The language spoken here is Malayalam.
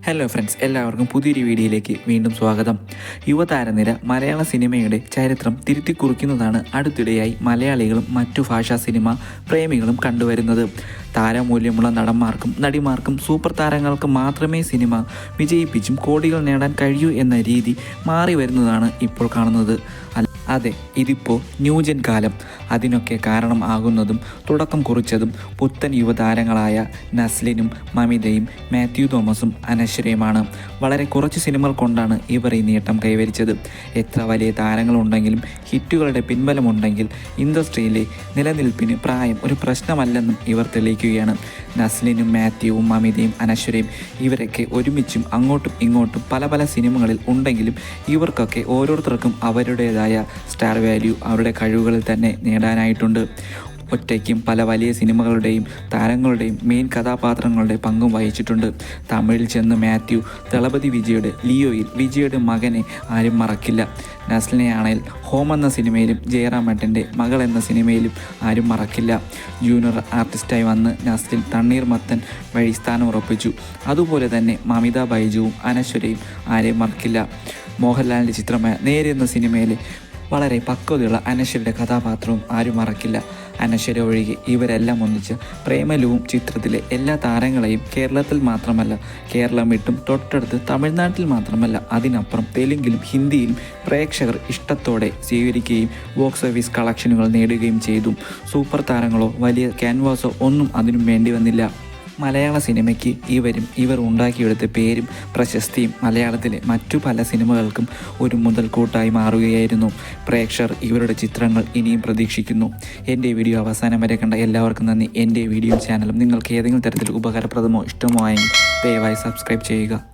ഹലോ ഫ്രണ്ട്സ്, എല്ലാവർക്കും പുതിയൊരു വീഡിയോയിലേക്ക് വീണ്ടും സ്വാഗതം. യുവതാരനിര മലയാള സിനിമയുടെ ചരിത്രം തിരുത്തിക്കുറിക്കുന്നതാണ് അടുത്തിടെയായി മലയാളികളും മറ്റു ഭാഷാ സിനിമ പ്രേമികളും കണ്ടുവരുന്നത്. താരമൂല്യമുള്ള നടന്മാർക്കും നടിമാർക്കും സൂപ്പർ താരങ്ങൾക്കും മാത്രമേ സിനിമ വിജയിപ്പിച്ചും കോടികൾ നേടാൻ കഴിയൂ എന്ന രീതി മാറി വരുന്നതാണ് ഇപ്പോൾ കാണുന്നത്. അതെ, ഇതിപ്പോൾ ന്യൂജൻ കാലം. അതിനൊക്കെ കാരണം ആകുന്നതും തുടക്കം കുറിച്ചതും പുത്തൻ യുവതാരങ്ങളായ നസ്ലിനും മമിതയും മാത്യു തോമസും അനശ്വരയുമാണ്. വളരെ കുറച്ച് സിനിമകൾ കൊണ്ടാണ് ഇവർ ഈ നേട്ടം കൈവരിച്ചത്. എത്ര വലിയ താരങ്ങളുണ്ടെങ്കിലും ഹിറ്റുകളുടെ പിൻബലമുണ്ടെങ്കിൽ ഇൻഡസ്ട്രിയിലെ നിലനിൽപ്പിന് പ്രായം ഒരു പ്രശ്നമല്ലെന്നും ഇവർ തെളിയിക്കുകയാണ്. നസ്ലിനും മാത്യുവും മമിതയും അനശ്വരയും ഇവരൊക്കെ ഒരുമിച്ചും അങ്ങോട്ടും ഇങ്ങോട്ടും പല പല സിനിമകളിൽ ഉണ്ടെങ്കിലും ഇവർക്കൊക്കെ ഓരോരുത്തർക്കും അവരുടേതായ സ്റ്റാർ വാല്യൂ അവരുടെ കഴിവുകളിൽ തന്നെ നേടാനായിട്ടുണ്ട്. ഒറ്റയ്ക്കും പല വലിയ സിനിമകളുടെയും താരങ്ങളുടെയും മെയിൻ കഥാപാത്രങ്ങളുടെ പങ്കും വഹിച്ചിട്ടുണ്ട്. തമിഴിൽ ചെന്ന് മാത്യു ദളപതി വിജയുടെ ലിയോയിൽ വിജയുടെ മകനെ ആരും മറക്കില്ല. നസ്ലിനെയാണെങ്കിൽ ഹോം എന്ന സിനിമയിലും ജയറാമേട്ടൻ്റെ മകൾ എന്ന സിനിമയിലും ആരും മറക്കില്ല. ജൂനിയർ ആർട്ടിസ്റ്റായി വന്ന് നസ്ലിൻ തണ്ണീർമത്തൻ വഴി സ്ഥാനം ഉറപ്പിച്ചു. അതുപോലെ തന്നെ മമിത ബൈജുവും അനശ്വരയും ആരെയും മറക്കില്ല. മോഹൻലാലിൻ്റെ ചിത്രമായ നേര് എന്ന സിനിമയിലെ വളരെ പക്വതയുള്ള അനശ്വരയുടെ കഥാപാത്രവും ആരും മറക്കില്ല. അനശ്വര ഒഴികെ ഇവരെല്ലാം ഒന്നിച്ച് പ്രേമലുവും ചിത്രത്തിലെ എല്ലാ താരങ്ങളെയും കേരളത്തിൽ മാത്രമല്ല, കേരളം വിട്ടും തൊട്ടടുത്ത് തമിഴ്നാട്ടിൽ മാത്രമല്ല അതിനപ്പുറം തെലുങ്കിലും ഹിന്ദിയിലും പ്രേക്ഷകർ ഇഷ്ടത്തോടെ സ്വീകരിക്കുകയും ബോക്സ് ഓഫീസ് കളക്ഷനുകൾ നേടുകയും ചെയ്തു. സൂപ്പർ താരങ്ങളോ വലിയ ക്യാൻവാസോ ഒന്നും അതിനും വേണ്ടി വന്നില്ല. മലയാള സിനിമയ്ക്ക് ഇവർ ഉണ്ടാക്കിയെടുത്ത പേരും പ്രശസ്തിയും മലയാളത്തിലെ മറ്റു പല സിനിമകൾക്കും ഒരു മുതൽക്കൂട്ടായി മാറുകയായിരുന്നു. പ്രേക്ഷകർ ഇവരുടെ ചിത്രങ്ങൾ ഇനിയും പ്രതീക്ഷിക്കുന്നു. എൻ്റെ വീഡിയോ അവസാനം വരെ കണ്ട എല്ലാവർക്കും നന്ദി. എൻ്റെ വീഡിയോ ചാനലും നിങ്ങൾക്ക് ഏതെങ്കിലും തരത്തിൽ ഉപകാരപ്രദമോ ഇഷ്ടമോ ആയെങ്കിൽ ദയവായി സബ്സ്ക്രൈബ് ചെയ്യുക.